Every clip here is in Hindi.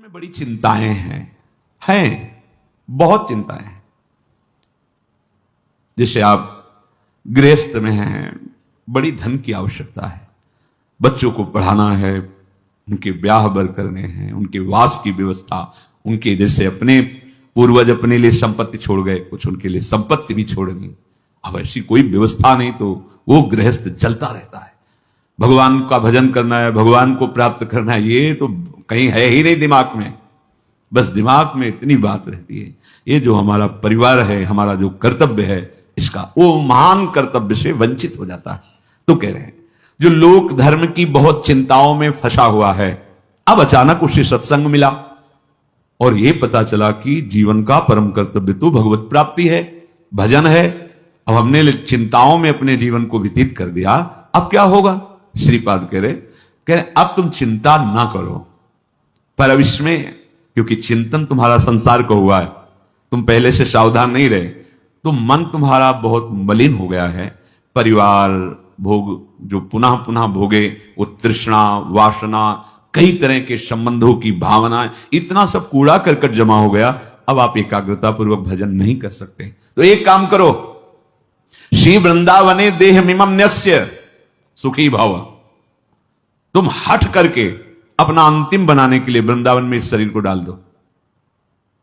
में बड़ी चिंताएं हैं बहुत चिंताएं हैं। जैसे आप गृहस्थ में हैं, बड़ी धन की आवश्यकता है, बच्चों को पढ़ाना है, उनके ब्याह बर करने हैं, उनके वास की व्यवस्था, उनके जैसे अपने पूर्वज अपने लिए संपत्ति छोड़ गए, कुछ उनके लिए संपत्ति भी छोड़नी। अब ऐसी कोई व्यवस्था नहीं तो वो गृहस्थ चलता रहता है। भगवान का भजन करना है, भगवान को प्राप्त करना है, ये तो कहीं है ही नहीं दिमाग में। बस दिमाग में इतनी बात रहती है, ये जो हमारा परिवार है, हमारा जो कर्तव्य है, इसका वो महान कर्तव्य से वंचित हो जाता है। तो कह रहे हैं जो लोक धर्म की बहुत चिंताओं में फंसा हुआ है, अब अचानक उसे सत्संग मिला और यह पता चला कि जीवन का परम कर्तव्य तो भगवत प्राप्ति है, भजन है। अब हमने चिंताओं में अपने जीवन को व्यतीत कर दिया, अब क्या होगा? श्रीपाद कह रहे अब तुम चिंता ना करो पर अविस्मय, क्योंकि चिंतन तुम्हारा संसार को हुआ है, तुम पहले से सावधान नहीं रहे, तो मन तुम्हारा बहुत मलिन हो गया है। परिवार भोग जो पुनः पुनः भोगे, वो तृष्णा, वासना, कई तरह के संबंधों की भावनाएं, इतना सब कूड़ा करकट जमा हो गया। अब आप एकाग्रता पूर्वक भजन नहीं कर सकते। तो एक काम करो, श्री वृंदावने देह मिमम न्यस्य सुखी भव। तुम हट करके अपना अंतिम बनाने के लिए वृंदावन में इस शरीर को डाल दो।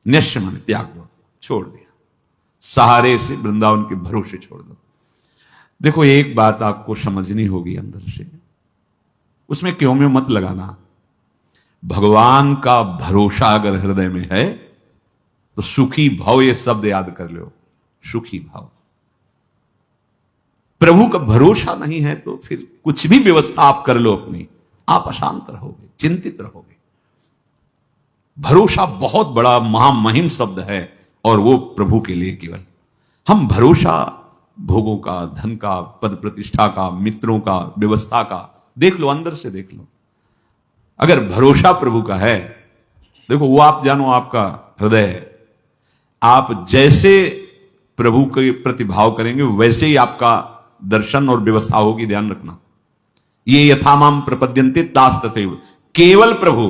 न्यस्य माने त्याग दो, छोड़ दिया, सहारे से वृंदावन के भरोसे छोड़ दो। देखो एक बात आपको समझनी होगी अंदर से, उसमें क्यों में मत लगाना। भगवान का भरोसा अगर हृदय में है तो सुखी भव, ये शब्द याद कर लो, सुखी भव। प्रभु का भरोसा नहीं है तो फिर कुछ भी व्यवस्था आप कर लो अपनी, आप अशांत रहोगे, चिंतित रहोगे। भरोसा बहुत बड़ा महामहिम शब्द है और वो प्रभु के लिए केवल। हम भरोसा भोगों का, धन का, पद प्रतिष्ठा का, मित्रों का, व्यवस्था का देख लो, अंदर से देख लो। अगर भरोसा प्रभु का है, देखो वो आप जानो आपका हृदय है, आप जैसे प्रभु के प्रति भाव करेंगे वैसे ही आपका दर्शन और व्यवस्था होगी। ध्यान रखना, ये यथामाम प्रपद्यन्ते तास तथैव। केवल प्रभु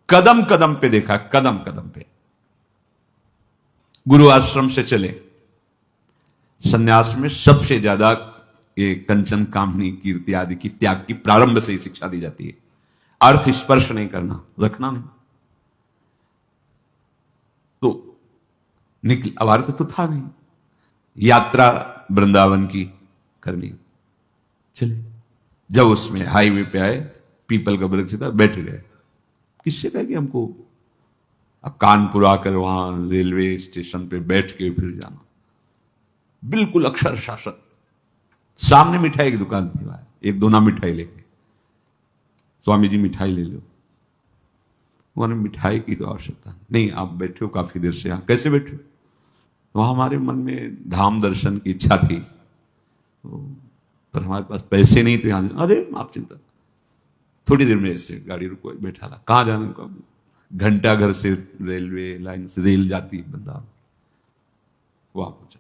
कदम कदम पे देखा, कदम कदम पे। गुरु आश्रम से चले, सन्यास में सबसे ज्यादा ये कंचन, कामनी, कीर्ति आदि की त्याग की प्रारंभ से ही शिक्षा दी जाती है। अर्थ स्पर्श नहीं करना, रखना नहीं। तो निकल, अब अर्थ तो था नहीं, यात्रा वृंदावन की करनी। चले, जब उसमें हाईवे पे आए, पीपल का वृक्ष था, बैठ गए। किससे कहे कि हमको अब कानपुर आकर वहां रेलवे स्टेशन पे बैठ के फिर जाना, बिल्कुल अक्षर शासक। सामने मिठाई की दुकान थी, वहां एक दोना मिठाई लेके, स्वामी जी मिठाई ले लो। उन्होंने मिठाई की तो आवश्यकता नहीं, आप बैठे हो काफी देर से, यहाँ कैसे बैठे हो? वहां हमारे मन में धाम दर्शन की इच्छा थी, पर हमारे पास पैसे नहीं थे यहाँ। अरे आप चिंता, थोड़ी देर में ऐसे गाड़ी रुको, बैठा रहा। कहाँ जाने को? घंटा घर से रेलवे लाइन से रेल जाती है वृंदावन, वहां पहुंचा,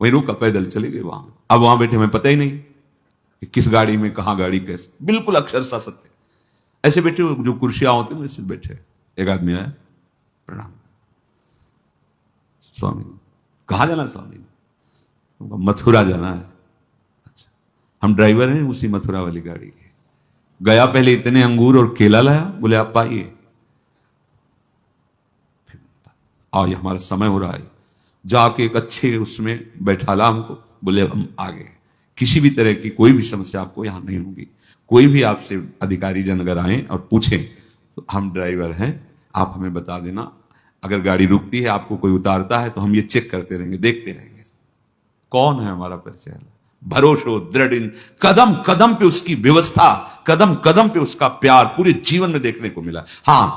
वहीं रुका, पैदल चले गए वहां। अब वहां बैठे, हमें पता ही नहीं कि किस गाड़ी में, कहां गाड़ी, कैसे, बिल्कुल अक्षरशः सत्य। ऐसे बैठे जो कुर्सियां होती हैं वैसे बैठे। एक आदमी आया, प्रणाम स्वामी। कहाँ जाना स्वामी? मथुरा जाना है। अच्छा, हम ड्राइवर हैं उसी मथुरा वाली गाड़ी के। गया, पहले इतने अंगूर और केला लाया, बोले आप पाइए। आओ, ये हमारा समय हो रहा है। जाके एक अच्छे उसमें बैठाला हमको, बोले हम आ गए। किसी भी तरह की कोई भी समस्या आपको यहां नहीं होगी। कोई भी आपसे अधिकारी जन अगर आए और पूछें तो हम ड्राइवर हैं, आप हमें बता देना। अगर गाड़ी रुकती है, आपको कोई उतारता है तो हम ये चेक करते रहेंगे, देखते रहेंगे कौन है हमारा परिचय। भरोसो दृढ़, कदम कदम पे उसकी व्यवस्था, कदम कदम पे उसका प्यार पूरे जीवन में देखने को मिला। हां,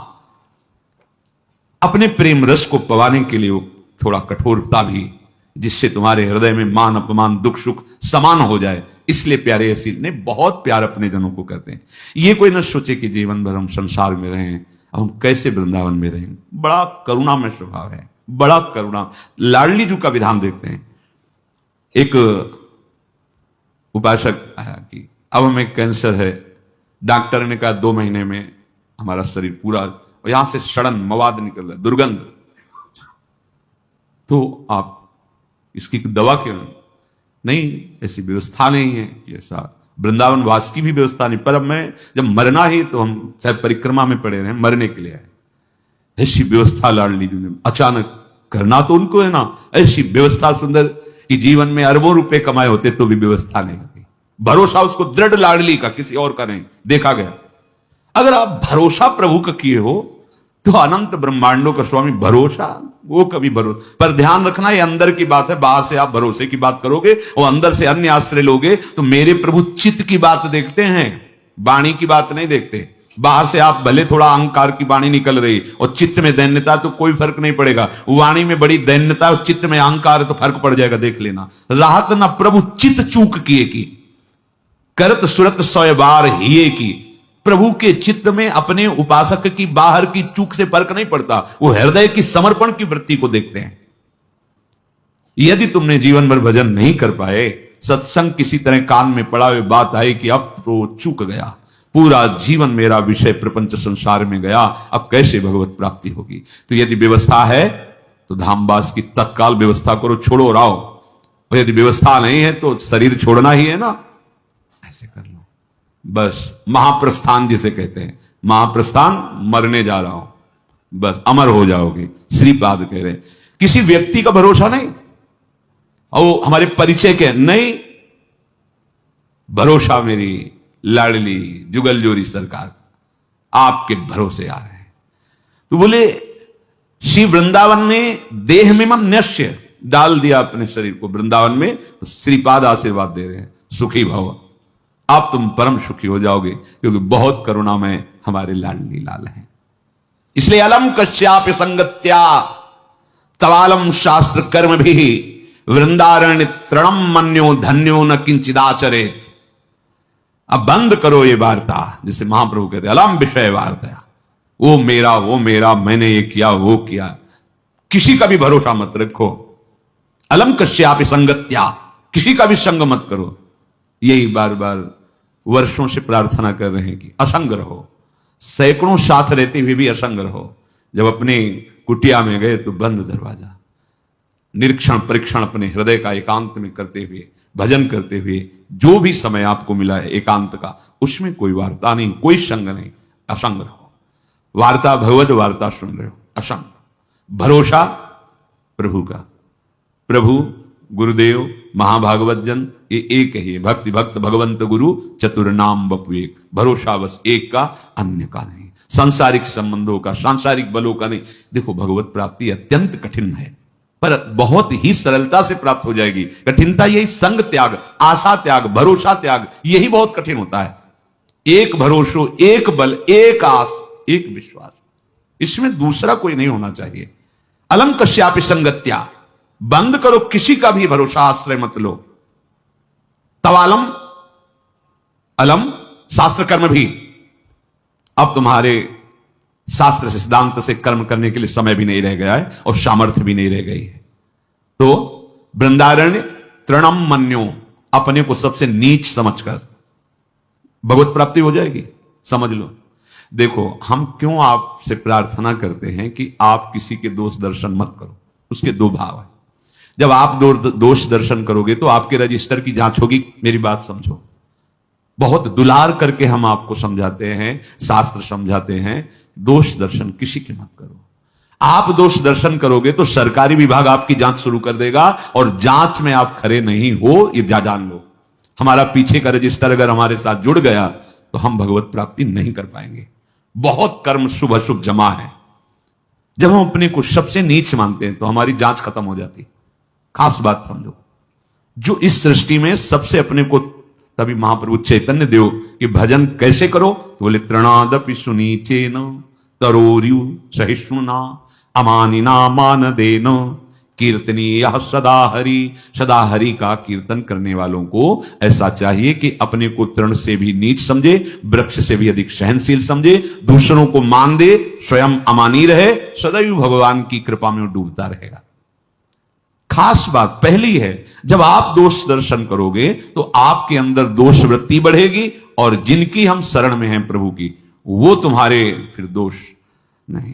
अपने प्रेम रस को पवाने के लिए वो थोड़ा कठोरता भी, जिससे तुम्हारे हृदय में मान अपमान, दुख सुख समान हो जाए। इसलिए प्यारे असील ने बहुत प्यार अपने जनों को करते हैं। ये कोई न सोचे कि जीवन भर हम संसार में रहें, हम कैसे वृंदावन में रहें। बड़ा करुणा में स्वभाव है, बड़ा करुणा। लाडली जी का विधान देखते हैं। एक उपासक आया कि अब हमें कैंसर है, डॉक्टर ने कहा 2 महीने में हमारा शरीर पूरा और यहां से सड़न मवाद निकल रहा है, दुर्गंध, तो आप इसकी दवा क्यों नहीं? ऐसी व्यवस्था नहीं है कि ऐसा वृंदावन वास की भी व्यवस्था नहीं। पर अब मैं जब मरना ही, तो हम चाहे परिक्रमा में पड़े रहे, मरने के लिए आए। ऐसी व्यवस्था लाडली जी ने अचानक करना तो उनको है ना, ऐसी व्यवस्था सुंदर कि जीवन में अरबों रुपए कमाए होते तो भी व्यवस्था नहीं होती। भरोसा उसको दृढ़ लाडली का, किसी और का नहीं। देखा गया, अगर आप भरोसा प्रभु का किए हो तो अनंत ब्रह्मांडों का स्वामी भरोसा, वो कभी भरोसा। पर ध्यान रखना, ये अंदर की बात है, बाहर से आप भरोसे की बात करोगे और अंदर से अन्य आश्रय लोगे तो मेरे प्रभु चित्त की बात देखते हैं, वाणी की बात नहीं देखते। बाहर से आप भले थोड़ा अहंकार की वाणी निकल रही और चित्त में दैन्यता, तो कोई फर्क नहीं पड़ेगा। वाणी में बड़ी दैन्यता और चित्त में अहंकार है तो फर्क पड़ जाएगा, देख लेना। राहत ना प्रभु चित्त चूक किए की, करत सुरत 100 बार हिए की। प्रभु के चित्त में अपने उपासक की बाहर की चूक से फर्क नहीं पड़ता, वो हृदय की समर्पण की वृत्ति को देखते हैं। यदि तुमने जीवन भर भजन नहीं कर पाए, सत्संग किसी तरह कान में पड़ा हुए बात आई कि अब तो चूक गया, पूरा जीवन मेरा विषय प्रपंच संसार में गया, अब कैसे भगवत प्राप्ति होगी? तो यदि व्यवस्था है तो धामवास की तत्काल व्यवस्था करो, छोड़ो और आओ। और यदि व्यवस्था नहीं है तो शरीर छोड़ना ही है ना, ऐसे कर लो बस। महाप्रस्थान जिसे कहते हैं, महाप्रस्थान, मरने जा रहा हूं, बस अमर हो जाओगे। श्रीपाद कह रहे किसी व्यक्ति का भरोसा नहीं, और हमारे परिचय के नहीं, भरोसा मेरी लाडली जुगल जोरी सरकार आपके भरोसे आ रहे हैं। तो बोले श्री वृंदावन में देह में मन नश्य डाल दिया अपने शरीर को वृंदावन में, तो श्रीपाद आशीर्वाद दे रहे हैं, सुखी भव, आप तुम परम सुखी हो जाओगे, क्योंकि बहुत करुणामय हमारे लाडली लाल हैं। इसलिए अलम कश्याप संगत्या तवालम शास्त्र कर्म भी वृंदारण्य तृणम मन्यो धन्यो न किंचिदाचरेत। अब बंद करो ये वार्ता, जिसे महाप्रभु कहते अलम विषय वार्ता, वो मेरा, मैंने ये किया वो किया, किसी का भी भरोसा मत रखो। अलम कश्याप संगत्या, किसी का भी संग मत करो। यही बार बार वर्षों से प्रार्थना कर रहे हैं कि असंग रहो। सैकड़ों साथ रहते हुए भी असंग रहो। जब अपने कुटिया में गए तो बंद दरवाजा, निरीक्षण परीक्षण अपने हृदय का एकांत में करते हुए, भजन करते हुए, जो भी समय आपको मिला है एकांत का, उसमें कोई वार्ता नहीं, कोई संग नहीं, असंग रहो। वार्ता भगवद वार्ता सुन रहे हो, असंग। भरोसा प्रभु का, प्रभु गुरुदेव महाभागवत जन ये एक ही है। भक्ति भक्त भगवंत गुरु चतुर नाम बपु एक। भरोसा बस एक का, अन्य का नहीं। सांसारिक संबंधों का, सांसारिक बलों का नहीं। देखो भगवत प्राप्ति अत्यंत कठिन है, पर बहुत ही सरलता से प्राप्त हो जाएगी। कठिनता यही संग त्याग, आशा त्याग, भरोसा त्याग, यही बहुत कठिन होता है। एक भरोसो, एक बल, एक आस, एक विश्वास, इसमें दूसरा कोई नहीं होना चाहिए। अलम कश्यापि संगत्या, बंद करो, किसी का भी भरोसा आश्रय मत लो। तवालम, अलम शास्त्र कर्म भी, अब तुम्हारे शास्त्र से सिद्धांत से कर्म करने के लिए समय भी नहीं रह गया है और सामर्थ्य भी नहीं रह गई है। तो वृंदारण्य तृणम मन्यो, अपने को सबसे नीच समझकर भगवत प्राप्ति हो जाएगी, समझ लो। देखो हम क्यों आपसे प्रार्थना करते हैं कि आप किसी के दोष दर्शन मत करो, उसके दो भाव है। जब आप दोष दर्शन करोगे तो आपके रजिस्टर की जांच होगी। मेरी बात समझो, बहुत दुलार करके हम आपको समझाते हैं, शास्त्र समझाते हैं, दोष दर्शन किसी के मत करो। आप दोष दर्शन करोगे तो सरकारी विभाग आपकी जांच शुरू कर देगा, और जांच में आप खरे नहीं हो ये जान लो। हमारा पीछे का रजिस्टर अगर हमारे साथ जुड़ गया तो हम भगवत प्राप्ति नहीं कर पाएंगे। बहुत कर्म शुभ अशुभ जमा है। जब हम अपने को सबसे नीच मानते हैं तो हमारी जांच खत्म हो जाती। खास बात समझो, जो इस सृष्टि में सबसे अपने को, तभी महाप्रभु चैतन्य देव कि भजन कैसे करो, तो बोले तृणादपि सुनीचेन तरोर्यु सहिष्णुना अमानिना मान देन कीर्तनीय सदा हरि। सदा हरि का कीर्तन करने वालों को ऐसा चाहिए कि अपने को तृण से भी नीच समझे, वृक्ष से भी अधिक सहनशील समझे, दूसरों को मान दे, स्वयं अमानी रहे, सदैव भगवान की कृपा में डूबता रहेगा। खास बात पहली है, जब आप दोष दर्शन करोगे तो आपके अंदर दोष वृत्ति बढ़ेगी, और जिनकी हम शरण में हैं प्रभु की, वो तुम्हारे फिर दोष नहीं,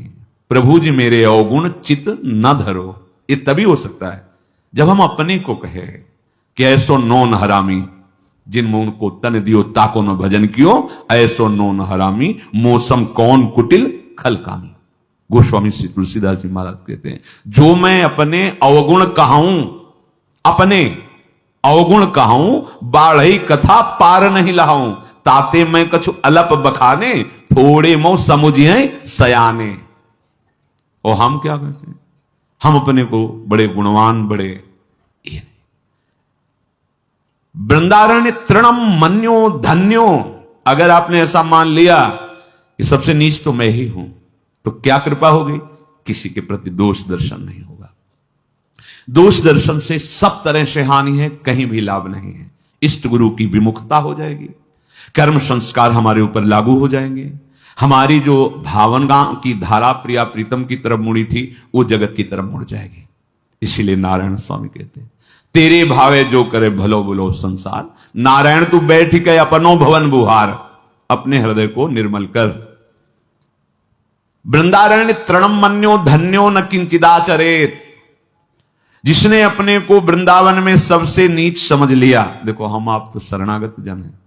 प्रभु जी मेरे अवगुण चित न धरो, ये तभी हो सकता है जब हम अपने को कहे कि ऐसो नोन हरामी, जिन मुंह को तन दियो ताको न भजन कियो, ऐसो नोन हरामी मौसम कौन कुटिल खल कामी। गोस्वामी श्री तुलसीदास जी महाराज कहते हैं, जो मैं अपने अवगुण कहाऊं, अपने अवगुण कहाऊं, बाढ़ई कथा पार नहीं लाऊं, ताते मैं कछु अलप बखाने, थोड़े मो समुझिए सयाने। और हम क्या करते हैं, हम अपने को बड़े गुणवान, बड़े वृंदारण्य तृणम मन्यो धन्यो, अगर आपने ऐसा मान लिया कि सबसे नीच तो मैं ही हूं, तो क्या कृपा होगी, किसी के प्रति दोष दर्शन नहीं होगा। दोष दर्शन से सब तरह से हानि है, कहीं भी लाभ नहीं है। इष्ट गुरु की विमुखता हो जाएगी, कर्म संस्कार हमारे ऊपर लागू हो जाएंगे, हमारी जो भावना की धारा प्रिया प्रीतम की तरफ मुड़ी थी वो जगत की तरफ मुड़ जाएगी। इसीलिए नारायण स्वामी कहते हैं, तेरे भावे जो करे भलो बुलो संसार, नारायण तू बैठ के अपनो भवन बुहार, अपने हृदय को निर्मल कर। वृंदारण्य तृणम मन्यो धन्यो न किंचिदाचरेत, जिसने अपने को वृंदावन में सबसे नीच समझ लिया। देखो हम आप तो शरणागत जन हैं,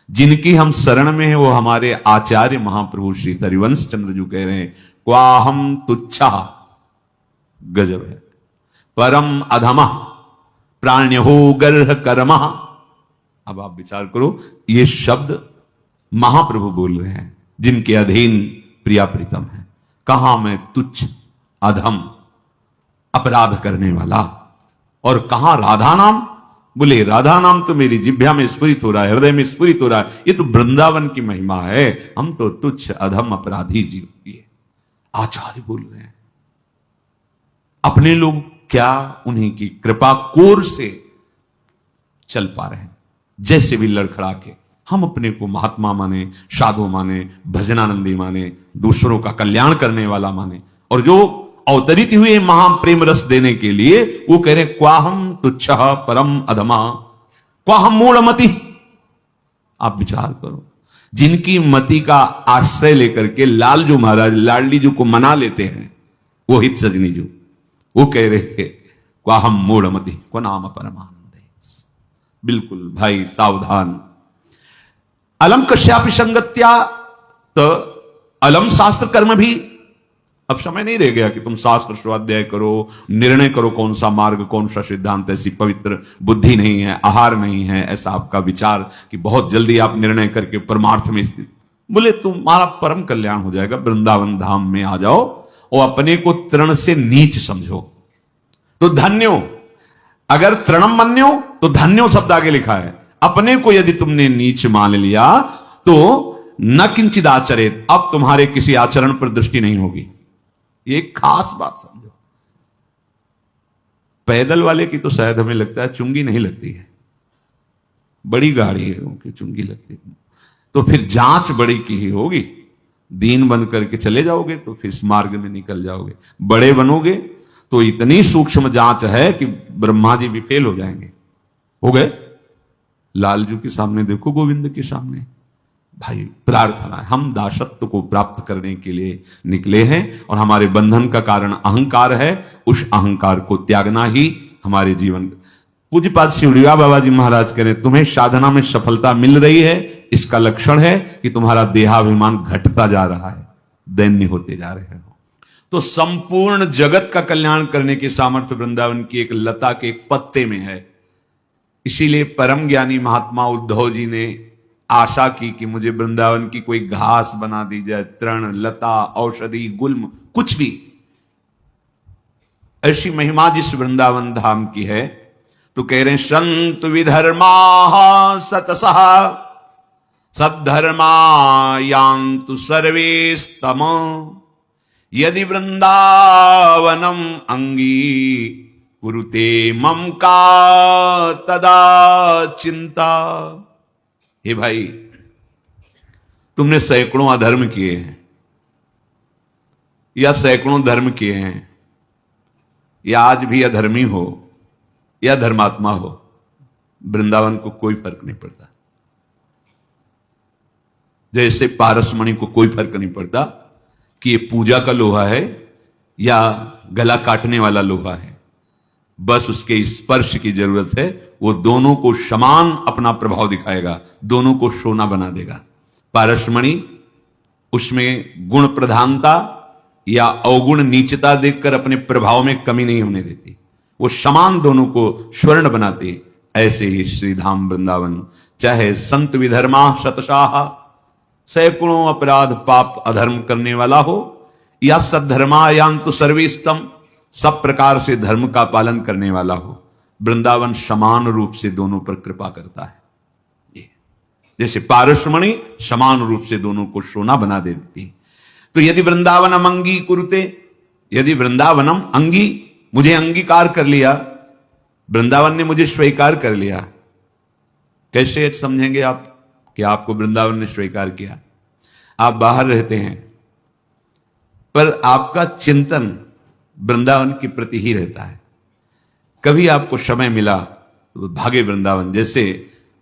जिनकी हम शरण में है वो हमारे आचार्य महाप्रभु श्री हरिवंश चंद्र जी कह रहे हैं, क्वाहम तुच्छा, गजब है, परम अधमा प्राण्यो गर्ह कर्मा। अब आप विचार करो, ये शब्द महाप्रभु बोल रहे हैं जिनके अधीन प्रिया प्रीतम है। कहां मैं तुच्छ, अधम, अपराध करने वाला, और कहां राधा नाम, बोले राधा नाम तो मेरी जिह्वा में स्फुरित हो रहा है, हृदय में स्फुरित हो रहा है, ये तो वृंदावन की महिमा है, हम तो तुच्छ अधम अपराधी जीव किए। आचार्य बोल रहे हैं, अपने लोग क्या उन्हीं की कृपा कोर से चल पा रहे हैं, जैसे भी लड़खड़ा के हम अपने को महात्मा माने, साधु माने, भजनानंदी माने, दूसरों का कल्याण करने वाला माने, और जो अवतरित हुए महाप्रेम रस देने के लिए वो कह रहे क्वाहम तुच्छ परम अधमा, क्वाहम मूढ़मति। आप विचार करो, जिनकी मति का आश्रय लेकर के लालजू महाराज लाडली जी को मना लेते हैं, वो हित सजनी जी, वो कह रहे क्वाहम मूढ़मति को नाम परमानंद। बिल्कुल भाई सावधान। अलम कश्यापि संगत्या, तो अलम शास्त्र कर्म भी, अब समय नहीं रह गया कि तुम शास्त्र स्वाध्याय करो, निर्णय करो कौन सा मार्ग, कौन सा सिद्धांत। ऐसी पवित्र बुद्धि नहीं है, आहार नहीं है ऐसा आपका विचार कि बहुत जल्दी आप निर्णय करके परमार्थ में स्थित। बोले तुम्हारा परम कल्याण हो जाएगा, वृंदावन धाम में आ जाओ और अपने को तृण से नीच समझो तो धन्यो। अगर तृणम मन्यो तो धन्यो शब्द आगे लिखा है। अपने को यदि तुमने नीच मान लिया तो न किंचित आचरित, अब तुम्हारे किसी आचरण पर दृष्टि नहीं होगी। ये खास बात समझो। पैदल वाले की तो शायद हमें लगता है चुंगी नहीं लगती है, बड़ी गाड़ी है उनकी चुंगी लगती है, तो फिर जांच बड़ी की ही होगी। दीन बन करके चले जाओगे तो फिर इस मार्ग में निकल जाओगे, बड़े बनोगे तो इतनी सूक्ष्म जांच है कि ब्रह्मा जी भी फेल हो जाएंगे। हो गए लालजू के सामने, देखो गोविंद के सामने। भाई प्रार्थना है, हम दासत्व को प्राप्त करने के लिए निकले हैं और हमारे बंधन का कारण अहंकार है, उस अहंकार को त्यागना ही हमारे जीवन। पूज्यपाद शिवड़िया बाबा जी महाराज कह रहे तुम्हें साधना में सफलता मिल रही है, इसका लक्षण है कि तुम्हारा देहाभिमान घटता जा रहा है, दैन्य होते जा रहे हो। तो संपूर्ण जगत का कल्याण करने की सामर्थ्य वृंदावन की एक लता के एक पत्ते में है। इसीलिए परम ज्ञानी महात्मा उद्धव जी ने आशा की कि मुझे वृंदावन की कोई घास बना दी जाए, तृण, लता, औषधि, गुल्म, कुछ भी। ऐसी महिमा जिस वृंदावन धाम की है, तो कह रहे हैं संत विधर्मा सतसः सद्धर्मा यान्तु सर्वे स्तम, यदि वृंदावनम अंगी कुरुते मम का तदा चिंता। हे भाई, तुमने सैकड़ों अधर्म किए हैं या सैकड़ों धर्म किए हैं, या आज भी अधर्मी हो या धर्मात्मा हो, वृंदावन को कोई फर्क नहीं पड़ता। जैसे पारसमणि को कोई फर्क नहीं पड़ता कि ये पूजा का लोहा है या गला काटने वाला लोहा है, बस उसके स्पर्श की जरूरत है। वो दोनों को समान अपना प्रभाव दिखाएगा, दोनों को सोना बना देगा। पारसमणि उसमें गुण प्रधानता या अवगुण नीचता देखकर अपने प्रभाव में कमी नहीं होने देती, वो समान दोनों को स्वर्ण बनाते। ऐसे ही श्रीधाम वृंदावन, चाहे संत विधर्मा शतशाह, सैकड़ों अपराध पाप अधर्म करने वाला हो, या सद्धर्मायांतु सर्वेस्तम, सब प्रकार से धर्म का पालन करने वाला हो, वृंदावन समान रूप से दोनों पर कृपा करता है। ये जैसे पारसमणि समान रूप से दोनों को सोना बना देती। तो यदि वृंदावनम अंगी कुरुते, यदि वृंदावनम अंगी, मुझे अंगीकार कर लिया, वृंदावन ने मुझे स्वीकार कर लिया। कैसे समझेंगे आप कि आपको वृंदावन ने स्वीकार किया? आप बाहर रहते हैं पर आपका चिंतन वृंदावन के प्रति ही रहता है। कभी आपको समय मिला तो भागे वृंदावन। जैसे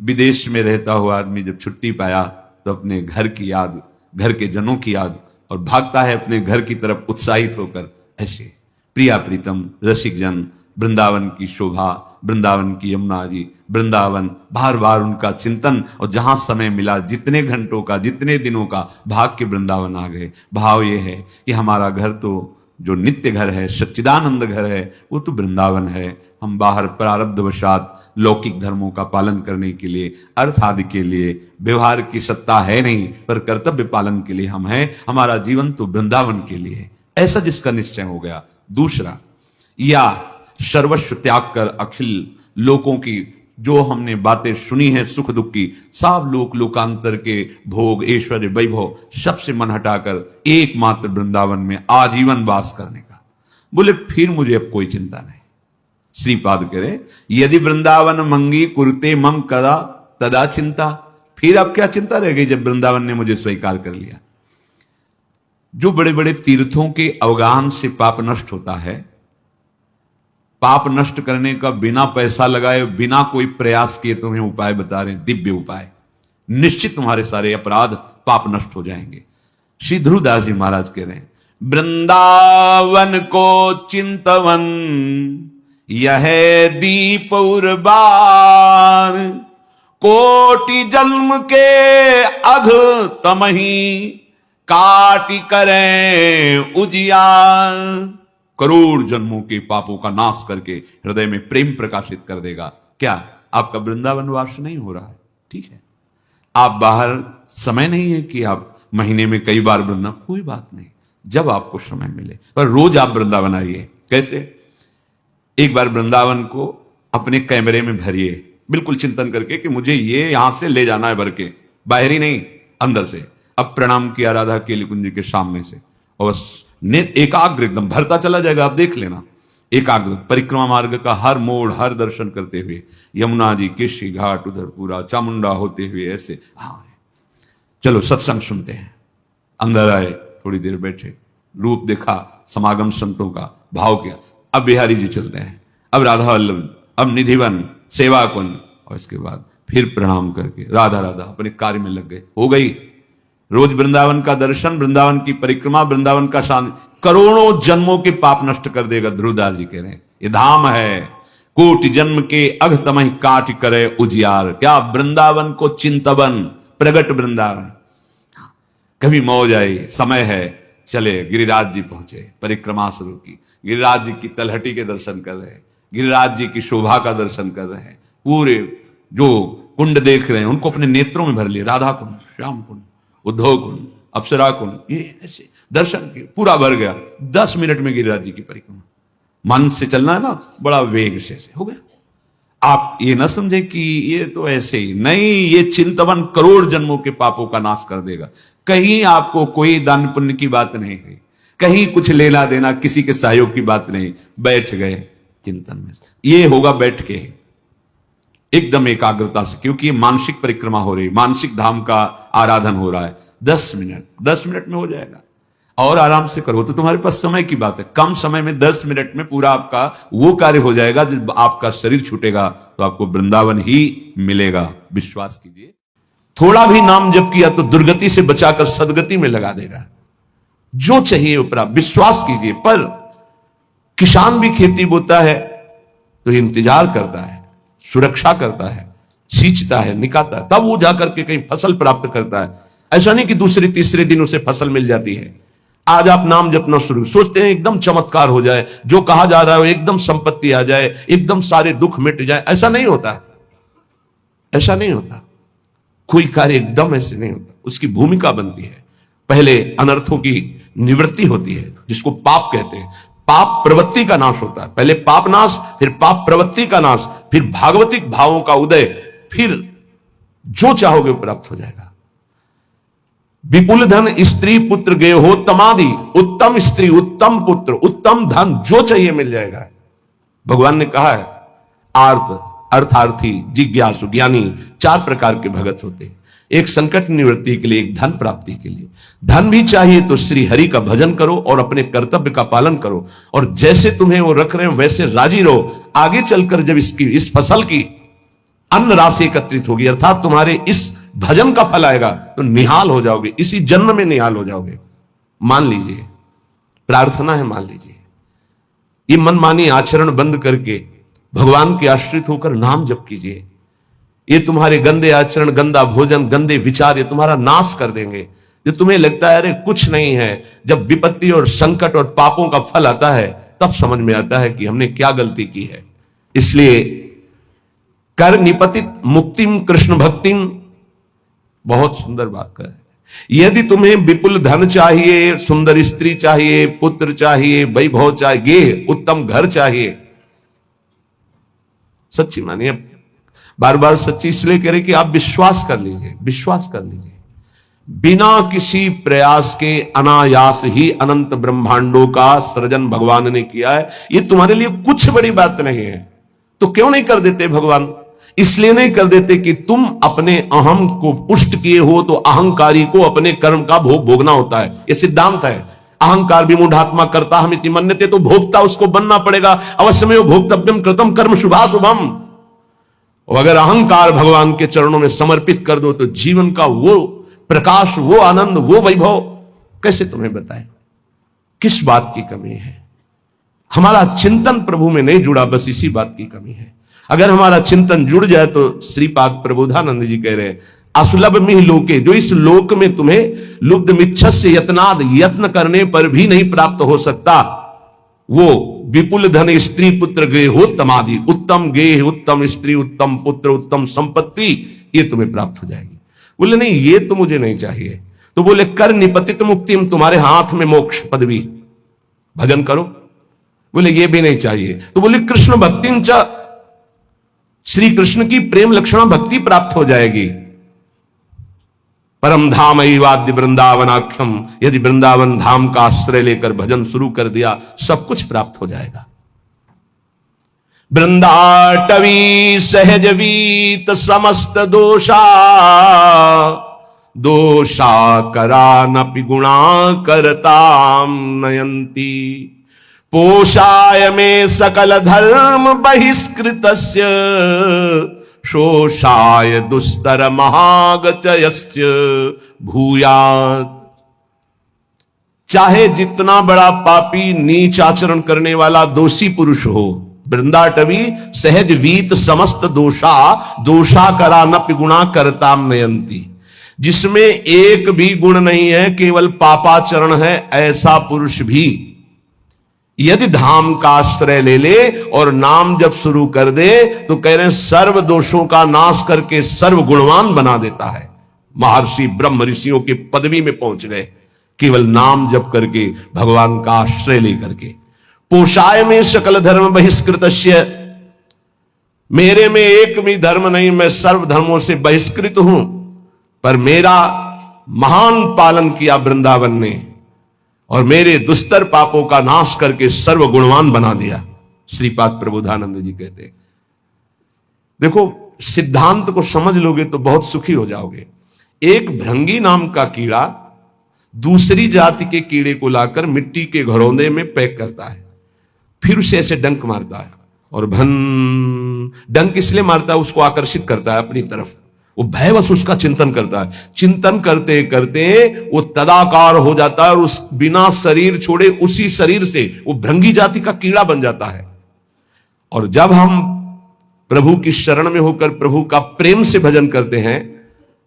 विदेश में रहता हुआ आदमी जब छुट्टी पाया तो अपने घर की याद, घर के जनों की याद, और भागता है अपने घर की तरफ उत्साहित होकर। ऐसे प्रिया प्रीतम रसिक जन वृंदावन की शोभा, वृंदावन की यमुना जी, वृंदावन, बार बार उनका चिंतन, और जहां समय मिला जितने घंटों का, जितने दिनों का, भाग के वृंदावन आ गए। भाव ये है कि हमारा घर तो जो नित्य घर है, सच्चिदानंद घर है, वो तो वृंदावन है। हम बाहर प्रारब्धवशात लौकिक धर्मों का पालन करने के लिए, अर्थ आदि के लिए व्यवहार की सत्ता है नहीं, पर कर्तव्य पालन के लिए हम हैं। हमारा जीवन तो वृंदावन के लिए है, ऐसा जिसका निश्चय हो गया। दूसरा, या सर्वस्व त्याग कर अखिल लोकों की जो हमने बातें सुनी है सुख दुख की, सब लोक लोकांतर के भोग ऐश्वर्य वैभव सबसे मन हटाकर एकमात्र वृंदावन में आजीवन वास करने का। बोले फिर मुझे अब कोई चिंता नहीं। श्रीपाद कह रहे, यदि वृंदावन मंगी कुरते मम कदा तदा चिंता। फिर अब क्या चिंता रह गई जब वृंदावन ने मुझे स्वीकार कर लिया। जो बड़े बड़े तीर्थों के अवगाहन से पाप नष्ट होता है, पाप नष्ट करने का बिना पैसा लगाए, बिना कोई प्रयास किए तुम्हें उपाय बता रहे हैं, दिव्य उपाय। निश्चित तुम्हारे सारे अपराध पाप नष्ट हो जाएंगे। श्री ध्रुवदास जी महाराज कह रहे हैं, वृंदावन को चिंतवन यह दीप उर्बार, कोटि जन्म के अघ तमही काटि करें उजियार। करोड़ जन्मों के पापों का नाश करके हृदय में प्रेम प्रकाशित कर देगा। क्या आपका वृंदावन वास नहीं हो रहा है? ठीक है, आप बाहर समय नहीं है कि आप महीने में कई बार वृंदावन, कोई बात नहीं, जब आपको समय मिले, पर रोज आप वृंदावन आइए। कैसे? एक बार वृंदावन को अपने कैमरे में भरिए, बिल्कुल चिंतन करके कि मुझे ये यहां से ले जाना है, भर के, बाहर ही नहीं, अंदर से। अब प्रणाम किया राधा केली कुंज के सामने से, और एकाग्र एकदम भरता चला जाएगा। आप देख लेना, एकाग्र परिक्रमा मार्ग का हर मोड़, हर दर्शन करते हुए, यमुना जी, केशी घाट, उधर पूरा चामुंडा होते हुए, ऐसे। हाँ, चलो सत्संग सुनते हैं। अंदर आए, थोड़ी देर बैठे, रूप देखा समागम संतों का, भाव किया। अब बिहारी जी चलते हैं, अब राधा वल्लभ, अब निधिवन, सेवा कुंज, और इसके बाद फिर प्रणाम करके राधा राधा अपने कार्य में लग गए। हो गई रोज वृंदावन का दर्शन, वृंदावन की परिक्रमा, वृंदावन का शांति, करोड़ों जन्मों के पाप नष्ट कर देगा। ध्रुवदास जी कह रहे हैं, ये धाम है, कोटि जन्म के अघ तमहि काटि करे उजियार। क्या वृंदावन को चिंतवन, प्रगट वृंदावन। कभी मौज आई, समय है, चले गिरिराज जी पहुंचे, परिक्रमा शुरू की, गिरिराज जी की तलहटी के दर्शन कर रहे हैं, गिरिराज जी की शोभा का दर्शन कर रहे हैं, पूरे जो कुंड देख रहे हैं उनको अपने नेत्रों में भर लिए, राधा कुंड, श्याम कुंड, उद्धव कुंड, अप्सरा कुंड, ये ऐसे दर्शन के पूरा भर गया। 10 मिनट में गिरिराज जी की परिक्रमा। मन से चलना है ना, बड़ा वेग से हो गया। आप ये ना समझे कि ये तो ऐसे ही नहीं, ये चिंतवन करोड़ जन्मों के पापों का नाश कर देगा। कहीं आपको कोई दान पुण्य की बात नहीं है, कहीं कुछ लेना देना, किसी के सहयोग की बात नहीं, बैठ गए चिंतन में। ये होगा बैठ के एकदम एकाग्रता से, क्योंकि ये मानसिक परिक्रमा हो रही, मानसिक धाम का आराधन हो रहा है। 10 मिनट में हो जाएगा। और आराम से करो तो तुम्हारे पास समय की बात है, कम समय में 10 मिनट में पूरा आपका वो कार्य हो जाएगा। जब आपका शरीर छूटेगा तो आपको वृंदावन ही मिलेगा, विश्वास कीजिए। थोड़ा भी नाम जप किया तो दुर्गति से बचाकर सदगति में लगा देगा। जो चाहिए वो प्राप्त, विश्वास कीजिए। पर किसान भी खेती बोता है तो इंतजार करता है, सुरक्षा करता है, सींचता है, निकालता है, तब वो जाकर के कहीं फसल प्राप्त करता है। ऐसा नहीं कि दूसरे तीसरे दिन उसे फसल मिल जाती है। आज आप नाम जपना शुरू, सोचते हैं एकदम चमत्कार हो जाए, जो कहा जा रहा है एकदम संपत्ति आ जाए, एकदम सारे दुख मिट जाए। ऐसा नहीं होता, ऐसा नहीं होता। कोई कार्य एकदम ऐसे नहीं होता, उसकी भूमिका बनती है। पहले अनर्थों की निवृत्ति होती है, जिसको पाप कहते हैं। पाप प्रवृत्ति का नाश होता है, पहले पाप नाश, फिर पाप प्रवृत्ति का नाश, फिर भागवतिक भावों का उदय, फिर जो चाहोगे प्राप्त हो जाएगा। विपुल धन स्त्री पुत्र गे हो तमादि, उत्तम स्त्री उत्तम पुत्र उत्तम धन जो चाहिए मिल जाएगा। भगवान ने कहा है आर्त, अर्थार्थी, जिज्ञासु, ज्ञानी, 4 प्रकार के भगत होते हैं। एक संकट निवृत्ति के लिए, एक धन प्राप्ति के लिए। धन भी चाहिए तो श्री हरि का भजन करो और अपने कर्तव्य का पालन करो, और जैसे तुम्हें वो रख रहे हैं वैसे राजी रहो। आगे चलकर जब इस फसल की अन्न राशि एकत्रित होगी, अर्थात तुम्हारे इस भजन का फल आएगा, तो निहाल हो जाओगे, इसी जन्म में निहाल हो जाओगे। मान लीजिए, प्रार्थना है, मान लीजिए, ये मनमानी आचरण बंद करके भगवान के आश्रित होकर नाम जप कीजिए। ये तुम्हारे गंदे आचरण, गंदा भोजन, गंदे विचार, ये तुम्हारा नाश कर देंगे। जो तुम्हें लगता है अरे कुछ नहीं है, जब विपत्ति और संकट और पापों का फल आता है तब समझ में आता है कि हमने क्या गलती की है। इसलिए कर निपतित मुक्तिम कृष्ण भक्तिम, बहुत सुंदर बात कर। यदि तुम्हें विपुल धन चाहिए, सुंदर स्त्री चाहिए, पुत्र चाहिए, वैभव चाहिए, उत्तम घर चाहिए, सच्ची मानिए, बार बार सच्ची इसलिए कह रहे कि आप विश्वास कर लीजिए, विश्वास कर लीजिए। बिना किसी प्रयास के अनायास ही अनंत ब्रह्मांडों का सृजन भगवान ने किया है। ये तुम्हारे लिए कुछ बड़ी बात नहीं है, तो क्यों नहीं कर देते भगवान? इसलिए नहीं कर देते कि तुम अपने अहम को पुष्ट किए हो, तो अहंकारी को अपने कर्म का भोग भोगना होता है। यह सिद्धांत है। अहंकार विमूढ़ात्मा करता हमिति मन्यते, तो भोगता उसको बनना पड़ेगा। अवश्यमेव भोक्तव्यम कृतम कर्म शुभाशुभम। और अगर अहंकार भगवान के चरणों में समर्पित कर दो तो जीवन का वो प्रकाश, वो आनंद, वो वैभव कैसे तुम्हें बताएं? किस बात की कमी है? हमारा चिंतन प्रभु में नहीं जुड़ा, बस इसी बात की कमी है। अगर हमारा चिंतन जुड़ जाए तो श्रीपाद प्रबोधानंद जी कह रहे हैं असुलभ मिह लोके, जो इस लोक में तुम्हें लुब्ध मिच्छस्य यत्नाद, यत्न करने पर भी नहीं प्राप्त हो सकता, वो विपुल धन स्त्री पुत्र गेह हो तमादि, उत्तम गेह, उत्तम स्त्री, उत्तम पुत्र, उत्तम संपत्ति, ये तुम्हें प्राप्त हो जाएगी। बोले नहीं, ये तो मुझे नहीं चाहिए। तो बोले कर निपतित मुक्तिम, तुम्हारे हाथ में मोक्ष पदवी, भजन करो। बोले ये भी नहीं चाहिए। तो बोले कृष्ण भक्तिं च, श्री कृष्ण की प्रेम लक्षणा भक्ति प्राप्त हो जाएगी। परम धाम वाद्य वृंदावनाख्यम, यदि वृंदावन धाम का आश्रय लेकर भजन शुरू कर दिया, सब कुछ प्राप्त हो जाएगा। वृंदाटवी सहज वीत समस्त दोषा, दोषा करा नपि गुणा करताम नयंती, पोषाय में सकल धर्म बहिष्कृतस्य, शोषाय दुस्तर महागचयस्य भूयात्। चाहे जितना बड़ा पापी, नीच आचरण करने वाला दोषी पुरुष हो, वृंदाटवी सहज वीत समस्त दोषा, दोषा करा नपि गुणा करताम नयंती, जिसमें एक भी गुण नहीं है, केवल पापाचरण है, ऐसा पुरुष भी यदि धाम का आश्रय ले ले और नाम जब शुरू कर दे, तो कह रहे हैं सर्व दोषों का नाश करके सर्व गुणवान बना देता है। महर्षि ब्रह्म ऋषियों के पदवी में पहुंच गए केवल नाम जप करके, भगवान का आश्रय लेकर के। पोषाय में सकल धर्म बहिष्कृतस्य, मेरे में एक भी धर्म नहीं, मैं सर्व धर्मों से बहिष्कृत हूं, पर मेरा महान पालन किया वृंदावन ने और मेरे दुस्तर पापों का नाश करके सर्व गुणवान बना दिया। श्रीपाद प्रबोधानंद जी कहते हैं। देखो, सिद्धांत को समझ लोगे तो बहुत सुखी हो जाओगे। एक भृंगी नाम का कीड़ा दूसरी जाति के कीड़े को लाकर मिट्टी के घरौंदे में पैक करता है, फिर उसे ऐसे डंक मारता है, और भन, डंक इसलिए मारता है उसको आकर्षित करता है अपनी तरफ। वो भयवश उसका चिंतन करता है। चिंतन करते करते वो तदाकार हो जाता है और उस बिना शरीर छोड़े उसी शरीर से वो भृंगी जाति का कीड़ा बन जाता है। और जब हम प्रभु की शरण में होकर प्रभु का प्रेम से भजन करते हैं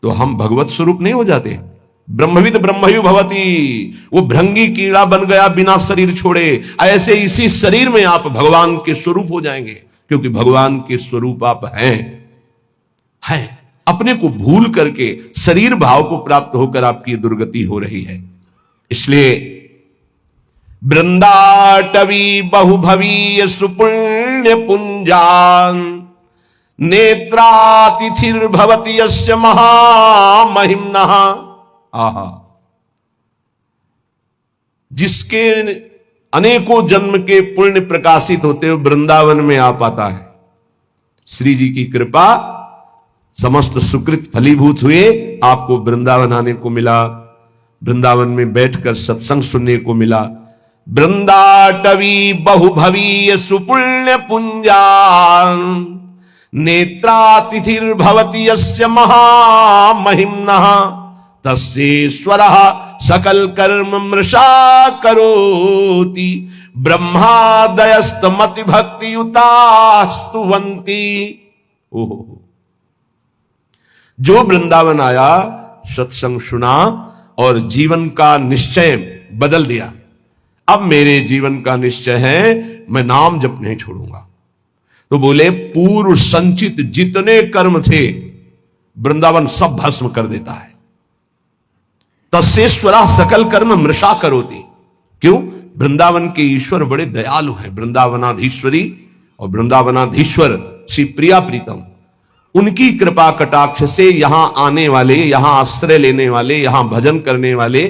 तो हम भगवत स्वरूप नहीं हो जाते। ब्रह्मविद ब्रह्मयु भवती, वो भृंगी कीड़ा बन गया बिना शरीर छोड़े। ऐसे इसी शरीर में आप भगवान के स्वरूप हो जाएंगे, क्योंकि भगवान के स्वरूप आप हैं। अपने को भूल करके शरीर भाव को प्राप्त होकर आपकी दुर्गति हो रही है। इसलिए वृंदाटवी बहुभवीय सुपुण्य पुंजान नेत्रातिथिर्भवति यस्य महामहिम्नः। आहा, जिसके अनेकों जन्म के पुण्य प्रकाशित होते हुए वृंदावन में आ पाता है। श्री जी की कृपा, समस्त सुकृत फलीभूत हुए, आपको वृंदावन आने को मिला, वृंदावन में बैठकर सत्संग सुनने को मिला। वृंदाटवी बहुभवीय सुपुण्य पुंजान नेत्रातिथिर्भवति यस्य महामहिम्नः तस्येश्वरः सकल कर्म मृषा करोति ब्रह्मादयस्तमति भक्ति युतास्तुवन्ति। ओहो, जो वृंदावन आया, सत्संग सुना और जीवन का निश्चय बदल दिया। अब मेरे जीवन का निश्चय है मैं नाम जप नहीं छोड़ूंगा। तो बोले पूर्व संचित जितने कर्म थे वृंदावन सब भस्म कर देता है। तस्येश्वरा सकल कर्म मृषा करोति। क्यों? वृंदावन के ईश्वर बड़े दयालु हैं। वृंदावनाधीश्वरी और वृंदावनाधीश्वर श्री प्रिया प्रीतम, उनकी कृपा कटाक्ष से यहां आने वाले, यहां आश्रय लेने वाले, यहां भजन करने वाले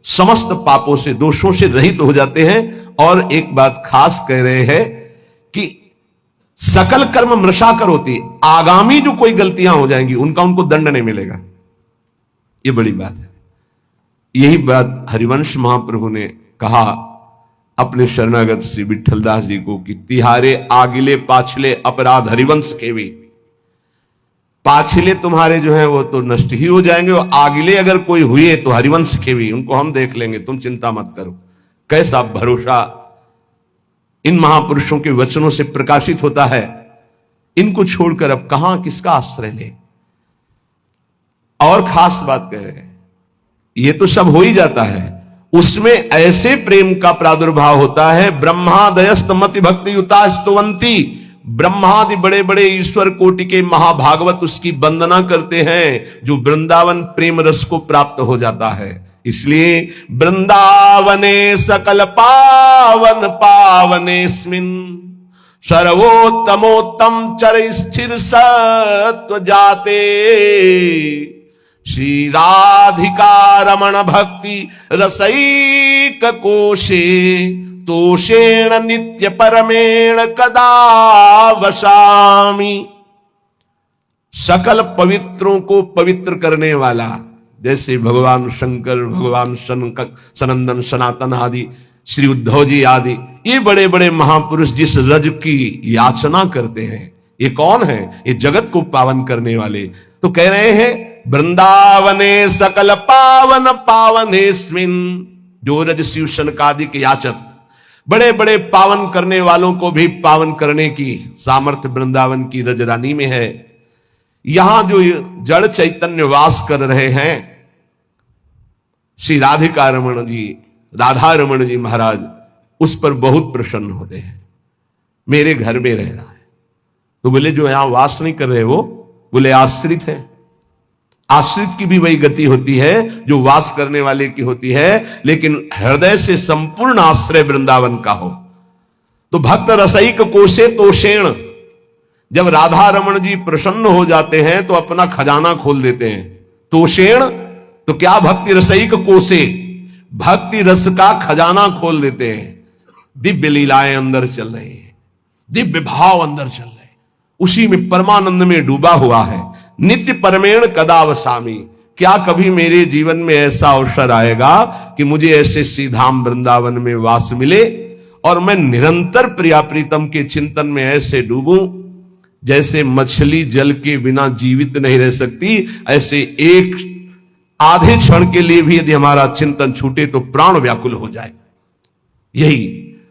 समस्त पापों से, दोषों से रहित हो जाते हैं। और एक बात खास कह रहे हैं कि सकल कर्म मृषा करोति, आगामी जो कोई गलतियां हो जाएंगी उनका उनको दंड नहीं मिलेगा। यह बड़ी बात है। यही बात हरिवंश महाप्रभु ने कहा अपने शरणागत श्री विठलदास जी को कि तिहारे आगिले पाछले अपराध हरिवंश के भी। पाछले तुम्हारे जो है वो तो नष्ट ही हो जाएंगे, और आगिले अगर कोई हुए तो हरिवंश के भी, उनको हम देख लेंगे, तुम चिंता मत करो। कैसा भरोसा इन महापुरुषों के वचनों से प्रकाशित होता है। इनको छोड़कर अब कहां किसका आश्रय ले। और खास बात कह रहे हैं, ये तो सब हो ही जाता है, उसमें ऐसे प्रेम का प्रादुर्भाव होता है। ब्रह्मादयस्तमति भक्ति युतास्तुवन्ति, ब्रह्मादि बड़े बड़े ईश्वर कोटि के महाभागवत उसकी वंदना करते हैं, जो वृंदावन प्रेम रस को प्राप्त हो जाता है। इसलिए वृंदावने सकल पावन पावनेस्मिन् सर्वोत्तमोत्तम चर स्थिर सत्व जाते श्री राधिका रमण भक्ति रसैक कोशे तोषेण नित्य परमेण कदा वसामि। सकल पवित्रों को पवित्र करने वाला, जैसे भगवान शंकर, भगवान सनंदन, सनातन आदि, श्री उद्धव जी आदि, ये बड़े बड़े महापुरुष जिस रज की याचना करते हैं, ये कौन है? ये जगत को पावन करने वाले। तो कह रहे हैं वृंदावने सकल पावन पावनेस्मिन्, जो रज शिव शनकादिक याचक बड़े बड़े पावन करने वालों को भी पावन करने की सामर्थ्य वृंदावन की रज रानी में है। यहां जो जड़ चैतन्य वास कर रहे हैं, श्री राधिका रमण जी, राधा रमण जी महाराज, उस पर बहुत प्रसन्न होते हैं। मेरे घर में रह रहा है। तो बोले जो यहां वास नहीं कर रहे वो, बोले आश्रित है। आश्रित की भी वही गति होती है जो वास करने वाले की होती है, लेकिन हृदय से संपूर्ण आश्रय वृंदावन का हो। तो भक्त रसैक कोशे तोषेण, जब राधा रमण जी प्रसन्न हो जाते हैं तो अपना खजाना खोल देते हैं। तोषेण तो क्या, भक्ति रसैक कोशे, भक्ति रस का खजाना खोल देते हैं। दिव्य लीलाएं अंदर चल रही है, दिव्य भाव अंदर चल रहे, उसी में परमानंद में डूबा हुआ है। नित्य परमेण कदा वसामि, क्या कभी मेरे जीवन में ऐसा अवसर आएगा कि मुझे ऐसे श्रीधाम वृंदावन में वास मिले और मैं निरंतर प्रिया प्रीतम के चिंतन में ऐसे डूबूं जैसे मछली जल के बिना जीवित नहीं रह सकती, ऐसे एक आधे क्षण के लिए भी यदि हमारा चिंतन छूटे तो प्राण व्याकुल हो जाए। यही